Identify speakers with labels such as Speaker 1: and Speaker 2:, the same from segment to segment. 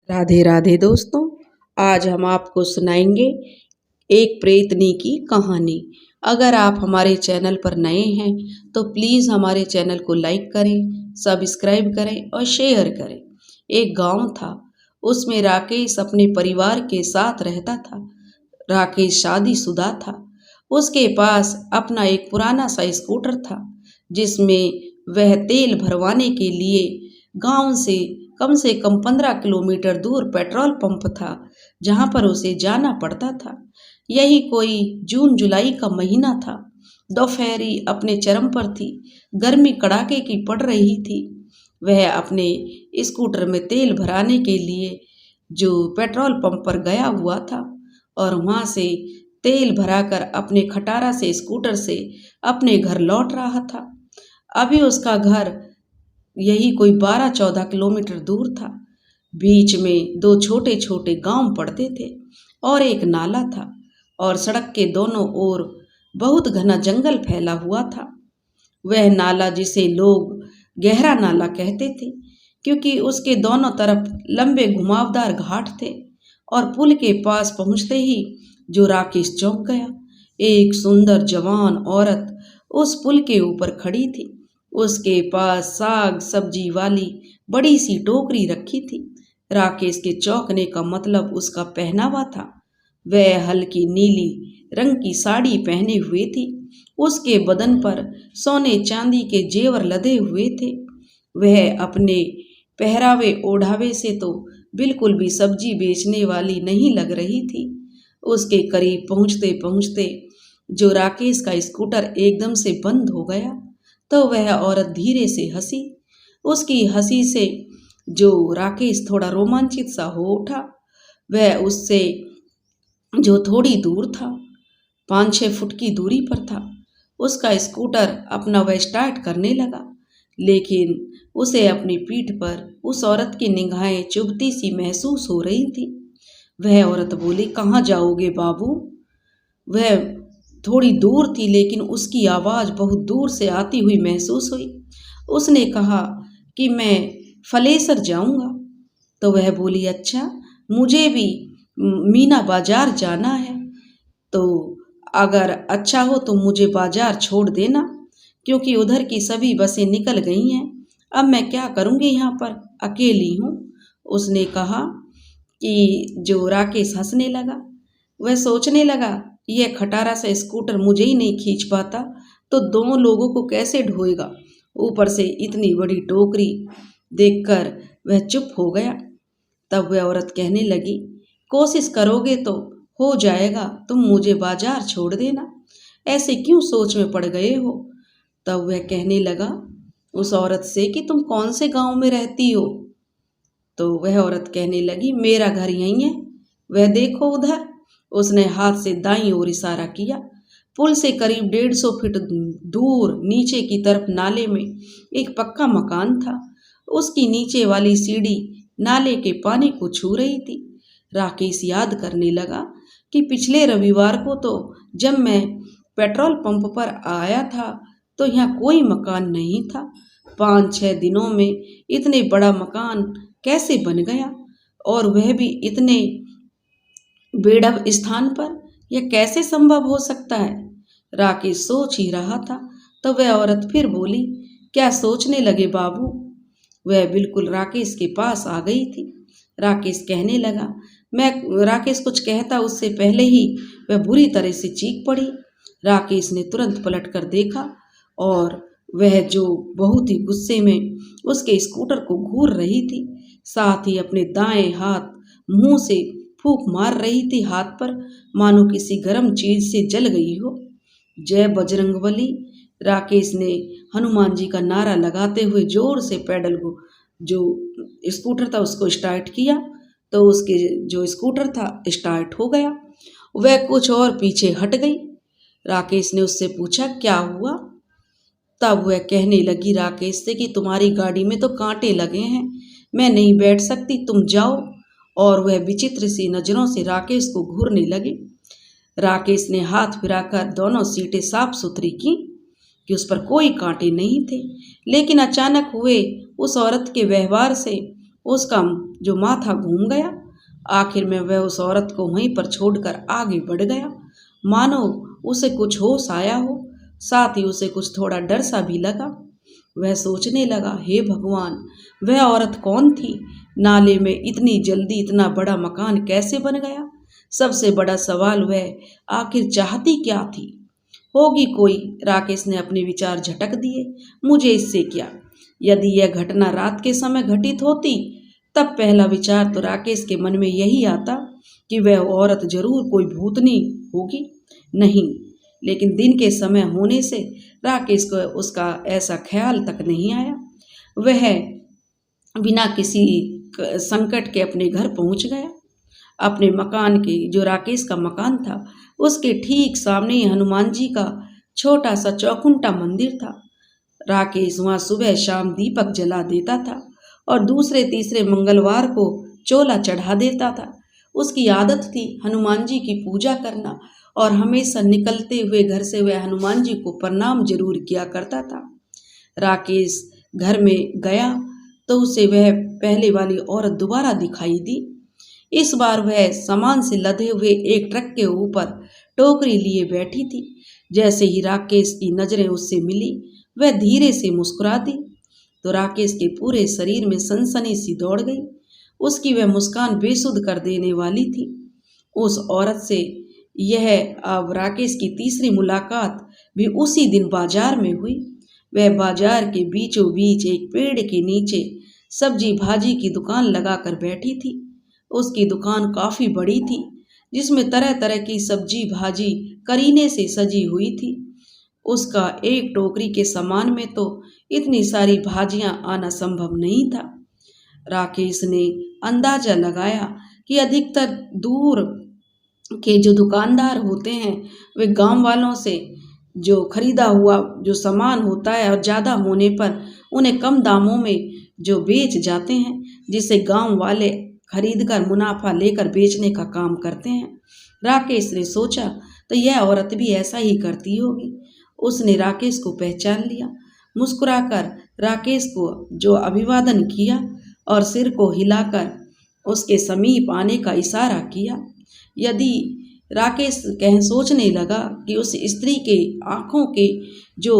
Speaker 1: राधे राधे दोस्तों। आज हम आपको सुनाएंगे एक प्रेतनी की कहानी। अगर आप हमारे चैनल पर नए हैं तो प्लीज़ हमारे चैनल को लाइक करें, सब्सक्राइब करें और शेयर करें। एक गांव था, उसमें राकेश अपने परिवार के साथ रहता था। राकेश शादीशुदा था। उसके पास अपना एक पुराना सा स्कूटर था, जिसमें वह तेल भरवाने के लिए गांव से कम 15 किलोमीटर दूर पेट्रोल पंप था, जहां पर उसे जाना पड़ता था। यही कोई जून जुलाई का महीना था। दोपहरी अपने चरम पर थी। गर्मी कड़ाके की पड़ रही थी। वह अपने स्कूटर में तेल भराने के लिए जो पेट्रोल पंप पर गया हुआ था और वहां से तेल भराकर अपने खटारा से स्कूटर से अपने घर लौट रहा था। अभी उसका घर यही कोई 12-14 किलोमीटर दूर था। बीच में दो छोटे छोटे गांव पड़ते थे और एक नाला था, और सड़क के दोनों ओर बहुत घना जंगल फैला हुआ था। वह नाला, जिसे लोग गहरा नाला कहते थे, क्योंकि उसके दोनों तरफ लंबे घुमावदार घाट थे। और पुल के पास पहुंचते ही जो राकेश चौंक गया। एक सुंदर जवान औरत उस पुल के ऊपर खड़ी थी। उसके पास साग सब्जी वाली बड़ी सी टोकरी रखी थी। राकेश के चौंकने का मतलब उसका पहनावा था। वह हल्की नीली रंग की साड़ी पहने हुए थी। उसके बदन पर सोने चांदी के जेवर लदे हुए थे। वह अपने पहरावे ओढ़ावे से तो बिल्कुल भी सब्जी बेचने वाली नहीं लग रही थी। उसके करीब पहुंचते पहुंचते जो राकेश का स्कूटर एकदम से बंद हो गया, तो वह औरत धीरे से हंसी। उसकी हंसी से जो राकेश थोड़ा रोमांचित सा हो उठा। वह उससे जो थोड़ी दूर था, 5-6 फुट की दूरी पर था। उसका स्कूटर अपना वह स्टार्ट करने लगा, लेकिन उसे अपनी पीठ पर उस औरत की निगाहें चुभती सी महसूस हो रही थी। वह औरत बोली, कहाँ जाओगे बाबू? वह थोड़ी दूर थी, लेकिन उसकी आवाज़ बहुत दूर से आती हुई महसूस हुई। उसने कहा कि मैं फलेसर जाऊंगा। तो वह बोली, अच्छा, मुझे भी मीना बाजार जाना है। तो अगर अच्छा हो तो मुझे बाजार छोड़ देना, क्योंकि उधर की सभी बसें निकल गई हैं। अब मैं क्या करूंगी, यहाँ पर अकेली हूँ। उसने कहा कि जो राकेश हंसने लगा। वह सोचने लगा, यह खटारा सा स्कूटर मुझे ही नहीं खींच पाता तो दो लोगों को कैसे ढोएगा। ऊपर से इतनी बड़ी टोकरी देखकर वह चुप हो गया। तब वह औरत कहने लगी, कोशिश करोगे तो हो जाएगा, तुम मुझे बाजार छोड़ देना। ऐसे क्यों सोच में पड़ गए हो? तब वह कहने लगा उस औरत से कि तुम कौन से गांव में रहती हो? तो वह औरत कहने लगी, मेरा घर यहीं है, वह देखो उधर। उसने हाथ से दाईं ओर इशारा किया। पुल से करीब 150 फीट दूर नीचे की तरफ नाले में एक पक्का मकान था। उसकी नीचे वाली सीढ़ी नाले के पानी को छू रही थी। राकेश याद करने लगा कि पिछले रविवार को तो जब मैं पेट्रोल पंप पर आया था तो यहाँ कोई मकान नहीं था। 5-6 दिनों में इतने बड़ा मकान कैसे बन गया, और वह भी इतने बेढब स्थान पर? यह कैसे संभव हो सकता है? राकेश सोच ही रहा था तो वह औरत फिर बोली, क्या सोचने लगे बाबू? वह बिल्कुल राकेश के पास आ गई थी। राकेश कहने लगा, राकेश कुछ कहता उससे पहले ही वह बुरी तरह से चीख पड़ी। राकेश ने तुरंत पलट कर देखा, और वह जो बहुत ही गुस्से में उसके स्कूटर को घूर रही थी, साथ ही अपने दाएं हाथ मुंह से फूंक मार रही थी हाथ पर, मानो किसी गर्म चीज से जल गई हो। जय बजरंगबली। राकेश ने हनुमान जी का नारा लगाते हुए जोर से पैडल को, जो स्कूटर था उसको स्टार्ट किया, तो उसके जो स्कूटर था स्टार्ट हो गया। वह कुछ और पीछे हट गई। राकेश ने उससे पूछा, क्या हुआ? तब वह कहने लगी राकेश से कि तुम्हारी गाड़ी में तो कांटे लगे हैं, मैं नहीं बैठ सकती, तुम जाओ। और वह विचित्र सी नजरों से राकेश को घूरने लगी। राकेश ने हाथ फिराकर दोनों सीटें साफ सुथरी की कि उस पर कोई कांटे नहीं थे, लेकिन अचानक हुए उस औरत के व्यवहार से उसका जो माथा घूम गया। आखिर में वह उस औरत को वहीं पर छोड़कर आगे बढ़ गया, मानो उसे कुछ होश आया हो, साथ ही उसे कुछ थोड़ा डर सा भी लगा। वह सोचने लगा, हे भगवान, वह औरत कौन थी? नाले में इतनी जल्दी इतना बड़ा मकान कैसे बन गया? सबसे बड़ा सवाल, वह आखिर चाहती क्या थी? होगी कोई। राकेश ने अपने विचार झटक दिए। मुझे इससे क्या? यदि यह घटना रात के समय घटित होती, तब पहला विचार तो राकेश के मन में यही आता कि वह औरत जरूर कोई भूतनी होगी। नहीं, लेकिन दिन के समय होने से राकेश को उसका ऐसा ख्याल तक नहीं आया। वह बिना किसी संकट के अपने घर पहुंच गया। अपने मकान के, जो राकेश का मकान था, उसके ठीक सामने ही हनुमान जी का छोटा सा चौखुंटा मंदिर था। राकेश वहां सुबह शाम दीपक जला देता था और दूसरे तीसरे मंगलवार को चोला चढ़ा देता था। उसकी आदत थी हनुमान जी की पूजा करना और हमेशा निकलते हुए घर से वह हनुमान जी को प्रणाम जरूर किया करता था। राकेश घर में गया तो उसे वह पहले वाली औरत दोबारा दिखाई दी। इस बार वह सामान से लदे हुए एक ट्रक के ऊपर टोकरी लिए बैठी थी। जैसे ही राकेश की नजरें उससे मिली, वह धीरे से मुस्कुरा दी तो राकेश के पूरे शरीर में सनसनी सी दौड़ गई। उसकी वह मुस्कान बेसुध कर देने वाली थी। उस औरत से यह अब राकेश की तीसरी मुलाकात भी उसी दिन बाजार में हुई। वह बाजार के बीचों बीच एक पेड़ के नीचे सब्जी भाजी की दुकान लगाकर बैठी थी। उसकी दुकान काफी बड़ी थी, जिसमें तरह तरह की सब्जी भाजी करीने से सजी हुई थी। उसका एक टोकरी के सामान में तो इतनी सारी भाजियां आना संभव नहीं था। राकेश ने अंदाजा लगाया कि अधिकतर दूर के जो दुकानदार होते हैं, वे गांव वालों से जो खरीदा हुआ जो सामान होता है और ज़्यादा होने पर उन्हें कम दामों में जो बेच जाते हैं, जिसे गांव वाले खरीद कर मुनाफा लेकर बेचने का काम करते हैं। राकेश ने सोचा तो यह औरत भी ऐसा ही करती होगी। उसने राकेश को पहचान लिया। मुस्कुराकर राकेश को जो अभिवादन किया और सिर को हिलाकर उसके समीप आने का इशारा किया। यदि राकेश कह सोचने लगा कि उस स्त्री के आंखों के जो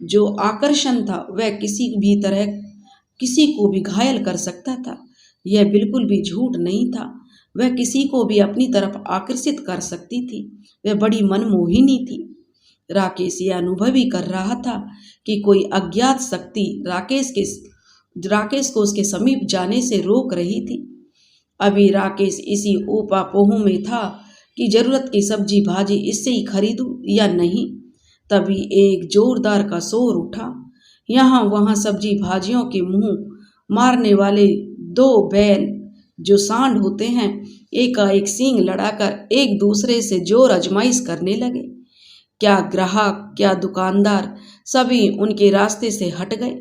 Speaker 1: जो आकर्षण था, वह किसी भी तरह किसी को भी घायल कर सकता था। यह बिल्कुल भी झूठ नहीं था। वह किसी को भी अपनी तरफ आकर्षित कर सकती थी। वह बड़ी मनमोहिनी थी। राकेश यह अनुभव ही कर रहा था कि कोई अज्ञात शक्ति राकेश को उसके समीप जाने से रोक रही थी। अभी राकेश इसी ऊपापोह में था कि जरूरत की सब्जी भाजी इससे ही खरीदूं या नहीं। तभी एक जोरदार का शोर उठा। यहाँ वहाँ सब्जी भाजियों के मुंह मारने वाले दो बैल जो सांड होते हैं, एकाएक सींग लड़ाकर एक दूसरे से जोर आजमाइश करने लगे। क्या ग्राहक, क्या दुकानदार, सभी उनके रास्ते से हट गए।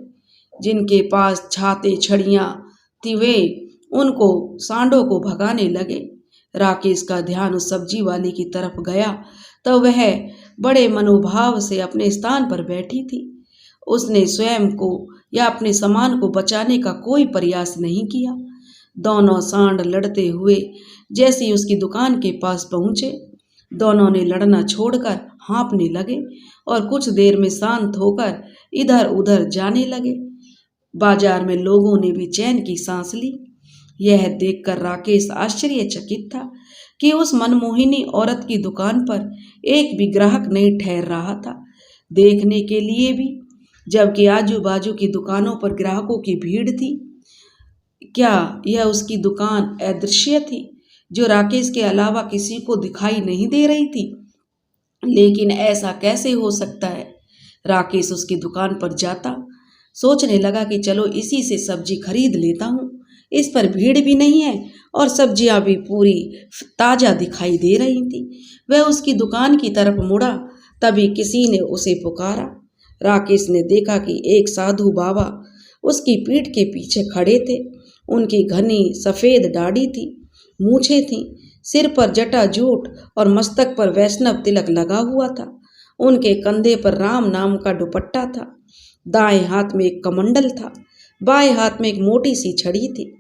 Speaker 1: जिनके पास छाते छड़ियाँ थी, वे उनको सांडों को भगाने लगे। राकेश का ध्यान उस सब्जी वाली की तरफ गया तो वह बड़े मनोभाव से अपने स्थान पर बैठी थी। उसने स्वयं को या अपने सामान को बचाने का कोई प्रयास नहीं किया। दोनों सांड लड़ते हुए जैसे ही उसकी दुकान के पास पहुंचे, दोनों ने लड़ना छोड़कर हाँफने लगे और कुछ देर में शांत होकर इधर उधर जाने लगे। बाजार में लोगों ने भी चैन की सांस ली। यह देखकर राकेश आश्चर्यचकित था कि उस मनमोहिनी औरत की दुकान पर एक भी ग्राहक नहीं ठहर रहा था देखने के लिए भी, जबकि आजू बाजू की दुकानों पर ग्राहकों की भीड़ थी। क्या यह उसकी दुकान अदृश्य थी, जो राकेश के अलावा किसी को दिखाई नहीं दे रही थी? लेकिन ऐसा कैसे हो सकता है? राकेश उसकी दुकान पर जाता, सोचने लगा कि चलो इसी से सब्जी खरीद लेता हूँ। इस पर भीड़ भी नहीं है और सब्जियां भी पूरी ताजा दिखाई दे रही थी। वह उसकी दुकान की तरफ मुड़ा, तभी किसी ने उसे पुकारा। राकेश ने देखा कि एक साधु बाबा उसकी पीठ के पीछे खड़े थे। उनकी घनी सफेद दाढ़ी थी, मूछें थीं, सिर पर जटाजूट और मस्तक पर वैष्णव तिलक लगा हुआ था। उनके कंधे पर राम नाम का दुपट्टा था। दाएं हाथ में एक कमंडल था, बाएं हाथ में एक मोटी सी छड़ी थी।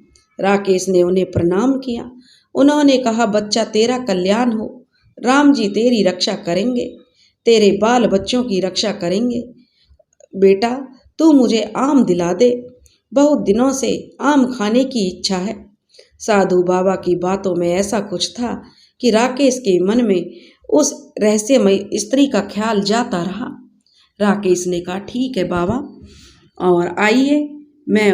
Speaker 1: राकेश ने उन्हें प्रणाम किया। उन्होंने कहा, बच्चा तेरा कल्याण हो, राम जी तेरी रक्षा करेंगे, तेरे बाल बच्चों की रक्षा करेंगे। बेटा तू मुझे आम दिला दे, बहुत दिनों से आम खाने की इच्छा है। साधु बाबा की बातों में ऐसा कुछ था कि राकेश के मन में उस रहस्यमय स्त्री का ख्याल जाता रहा। राकेश ने कहा, ठीक है बाबा, और आइए। मैं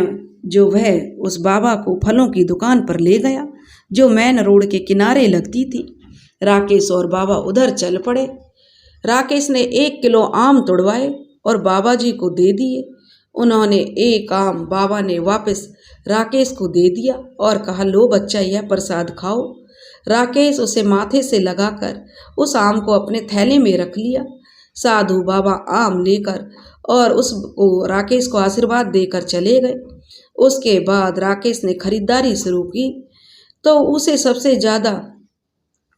Speaker 1: वह उस बाबा को फलों की दुकान पर ले गया जो मेन रोड के किनारे लगती थी। राकेश और बाबा उधर चल पड़े। राकेश ने 1 किलो आम तोड़वाए और बाबा जी को दे दिए। उन्होंने एक आम बाबा ने वापस राकेश को दे दिया और कहा, लो बच्चा यह प्रसाद खाओ। राकेश उसे माथे से लगाकर उस आम को अपने थैले में रख लिया। साधु बाबा आम लेकर और उसको राकेश को आशीर्वाद देकर चले गए। उसके बाद राकेश ने खरीदारी शुरू की तो उसे सबसे ज़्यादा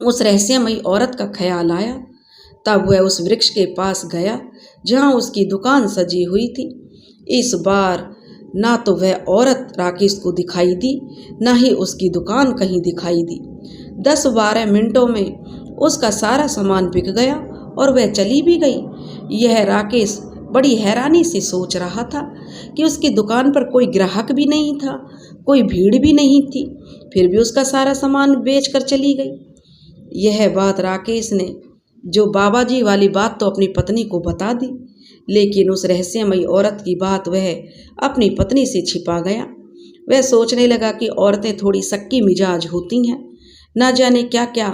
Speaker 1: उस रहस्यमयी औरत का ख्याल आया। तब वह उस वृक्ष के पास गया जहाँ उसकी दुकान सजी हुई थी। इस बार ना तो वह औरत राकेश को दिखाई दी, ना ही उसकी दुकान कहीं दिखाई दी। 10-12 मिनटों में उसका सारा सामान बिक गया और वह चली भी गई। यह राकेश बड़ी हैरानी से सोच रहा था कि उसकी दुकान पर कोई ग्राहक भी नहीं था, कोई भीड़ भी नहीं थी, फिर भी उसका सारा सामान बेचकर चली गई। यह बात राकेश ने बाबा जी वाली बात तो अपनी पत्नी को बता दी, लेकिन उस रहस्यमयी औरत की बात वह अपनी पत्नी से छिपा गया। वह सोचने लगा कि औरतें थोड़ी सक्की मिजाज होती हैं, न जाने क्या क्या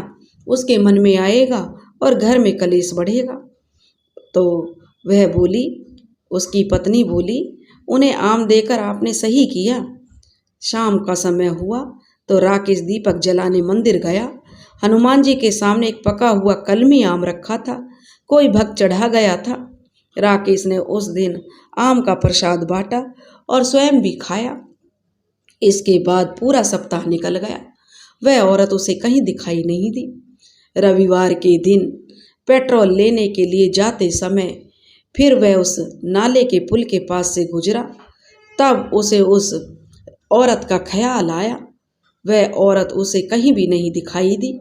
Speaker 1: उसके मन में आएगा और घर में कलेश बढ़ेगा। तो वह बोली, उसकी पत्नी बोली, उन्हें आम देकर आपने सही किया। शाम का समय हुआ तो राकेश दीपक जलाने मंदिर गया। हनुमान जी के सामने एक पका हुआ कलमी आम रखा था, कोई भक्त चढ़ा गया था। राकेश ने उस दिन आम का प्रसाद बांटा और स्वयं भी खाया। इसके बाद पूरा सप्ताह निकल गया, वह औरत उसे कहीं दिखाई नहीं दी। रविवार के दिन पेट्रोल लेने के लिए जाते समय फिर वह उस नाले के पुल के पास से गुजरा। तब उसे उस औरत का ख्याल आया। वह औरत उसे कहीं भी नहीं दिखाई दी।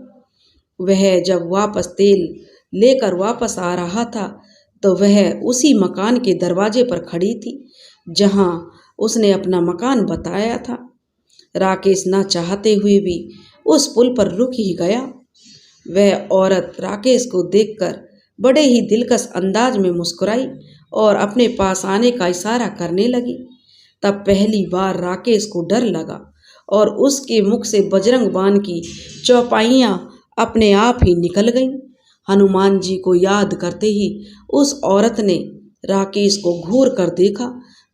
Speaker 1: वह जब वापस तेल लेकर वापस आ रहा था तो वह उसी मकान के दरवाजे पर खड़ी थी जहां उसने अपना मकान बताया था। राकेश ना चाहते हुए भी उस पुल पर रुक ही गया। वह औरत राकेश को देखकर बड़े ही दिलकश अंदाज में मुस्कुराई और अपने पास आने का इशारा करने लगी। तब पहली बार राकेश को डर लगा और उसके मुख से बजरंग बाण की चौपाइयाँ अपने आप ही निकल गईं। हनुमान जी को याद करते ही उस औरत ने राकेश को घूर कर देखा।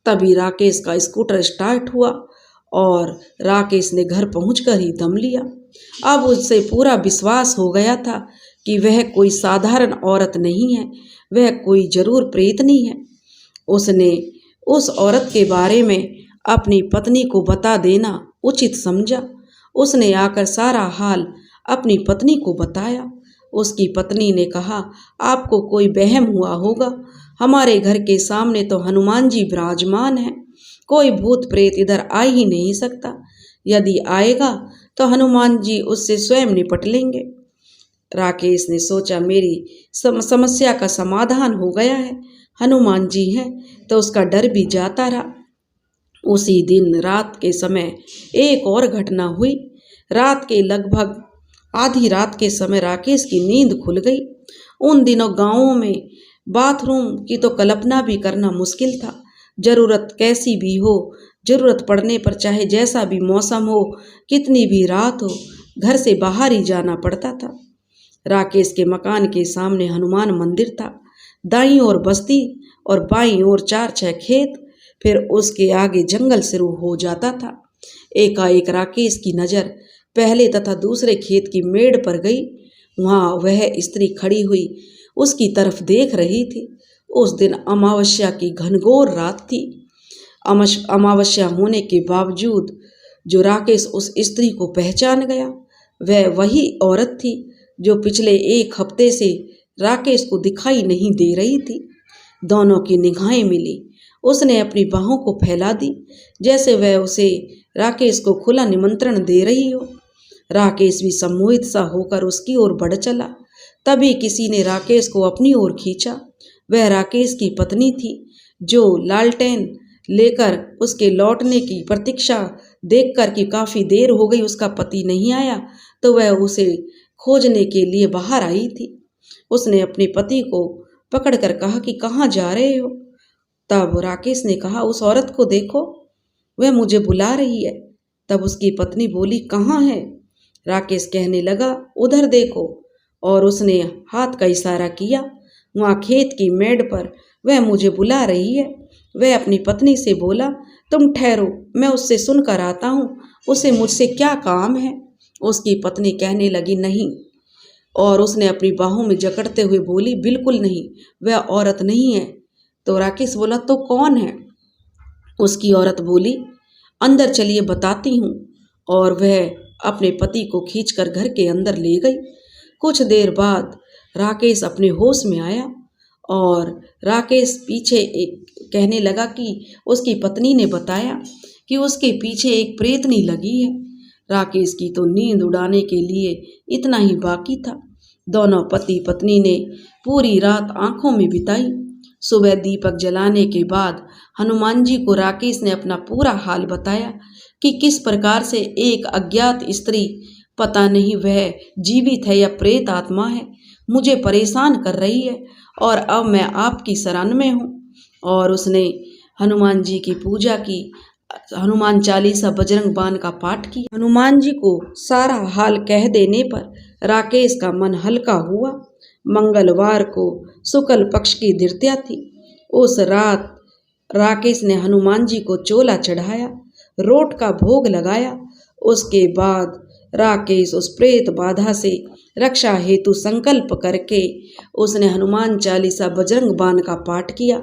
Speaker 1: तभी राकेश का स्कूटर स्टार्ट हुआ और राकेश ने घर पहुंचकर ही दम लिया। अब उससे पूरा विश्वास हो गया था कि वह कोई साधारण औरत नहीं है, वह कोई जरूर प्रेतनी है। उसने उस औरत के बारे में अपनी पत्नी को बता देना उचित समझा। उसने आकर सारा हाल अपनी पत्नी को बताया। उसकी पत्नी ने कहा, आपको कोई वहम हुआ होगा, हमारे घर के सामने तो हनुमान जी विराजमान हैं, कोई भूत प्रेत इधर आ ही नहीं सकता। यदि आएगा तो हनुमान जी उससे स्वयं निपट लेंगे। राकेश ने सोचा, मेरी समस्या का समाधान हो गया है, हनुमान जी हैं तो उसका डर भी जाता रहा। उसी दिन रात के समय एक और घटना हुई। रात के लगभग आधी रात के समय राकेश की नींद खुल गई। उन दिनों गांवों में बाथरूम की तो कल्पना भी करना मुश्किल था। जरूरत कैसी भी हो, जरूरत पड़ने पर चाहे जैसा भी मौसम हो, कितनी भी रात हो, घर से बाहर ही जाना पड़ता था। राकेश के मकान के सामने हनुमान मंदिर था। दाईं ओर बस्ती और बाईं ओर 4-6 खेत, फिर उसके आगे जंगल शुरू हो जाता था। एकाएक राकेश की नज़र पहले तथा दूसरे खेत की मेड़ पर गई। वहाँ वह स्त्री खड़ी हुई उसकी तरफ देख रही थी। उस दिन अमावस्या की घनघोर रात थी। अमावस्या होने के बावजूद जो राकेश उस स्त्री को पहचान गया, वह वही औरत थी जो पिछले 1 हफ्ते से राकेश को दिखाई नहीं दे रही थी। दोनों की निगाहें मिली। उसने अपनी बाहों को फैला दी जैसे वह उसे राकेश को खुला निमंत्रण दे रही हो। राकेश भी सम्मोहित सा होकर उसकी ओर बढ़ चला। तभी किसी ने राकेश को अपनी ओर खींचा। वह राकेश की पत्नी थी, जो लालटेन लेकर उसके लौटने की प्रतीक्षा देखकर कि काफी देर हो गई उसका पति नहीं आया, तो वह उसे खोजने के लिए बाहर आई थी। उसने अपने पति को पकड़कर कहा कि कहाँ जा रहे हो। तब राकेश ने कहा, उस औरत को देखो, वह मुझे बुला रही है। तब उसकी पत्नी बोली, कहाँ है? राकेश कहने लगा, उधर देखो, और उसने हाथ का इशारा किया। वहाँ खेत की मेड़ पर वह मुझे बुला रही है। वह अपनी पत्नी से बोला, तुम ठहरो, मैं उससे सुनकर आता हूँ, उसे मुझसे क्या काम है। उसकी पत्नी कहने लगी, नहीं, और उसने अपनी बाहों में जकड़ते हुए बोली, बिल्कुल नहीं, वह औरत नहीं है। तो राकेश बोला, तो कौन है? उसकी औरत बोली, अंदर चलिए बताती हूँ। और वह अपने पति को खींचकर घर के अंदर ले गई। कुछ देर बाद राकेश अपने होश में आया और राकेश पीछे एक कहने लगा कि उसकी पत्नी ने बताया कि उसके पीछे एक प्रेतनी लगी है। राकेश की तो नींद उड़ाने के लिए इतना ही बाकी था। दोनों पति पत्नी ने पूरी रात आंखों में बिताई। सुबह दीपक जलाने के बाद हनुमान जी को राकेश ने अपना पूरा हाल बताया कि किस प्रकार से एक अज्ञात स्त्री, पता नहीं वह जीवित है या प्रेत आत्मा है, मुझे परेशान कर रही है और अब मैं आपकी शरण में हूँ। और उसने हनुमान जी की पूजा की, हनुमान चालीसा बजरंग बाण का पाठ किया। हनुमान जी को सारा हाल कह देने पर राकेश का मन हल्का हुआ। मंगलवार को शुक्ल पक्ष की द्वितीया थी। उस रात राकेश ने हनुमान जी को चोला चढ़ाया, रोट का भोग लगाया। उसके बाद राकेश उस प्रेत बाधा से रक्षा हेतु संकल्प करके उसने हनुमान चालीसा बजरंग बाण का पाठ किया।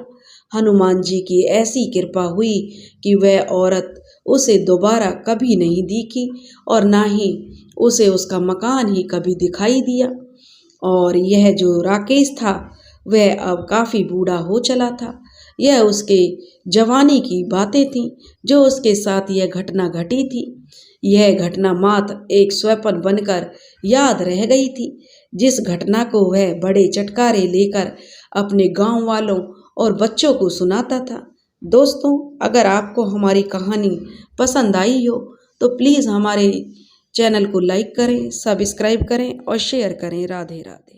Speaker 1: हनुमान जी की ऐसी कृपा हुई कि वह औरत उसे दोबारा कभी नहीं दिखी और ना ही उसे उसका मकान ही कभी दिखाई दिया। और यह जो राकेश था वह अब काफ़ी बूढ़ा हो चला था। यह उसके जवानी की बातें थीं जो उसके साथ यह घटना घटी थी। यह घटना मात्र एक स्वप्न बनकर याद रह गई थी, जिस घटना को वह बड़े चटकारे लेकर अपने गांव वालों और बच्चों को सुनाता था। दोस्तों, अगर आपको हमारी कहानी पसंद आई हो तो प्लीज़ हमारे चैनल को लाइक करें, सब्सक्राइब करें और शेयर करें। राधे राधे।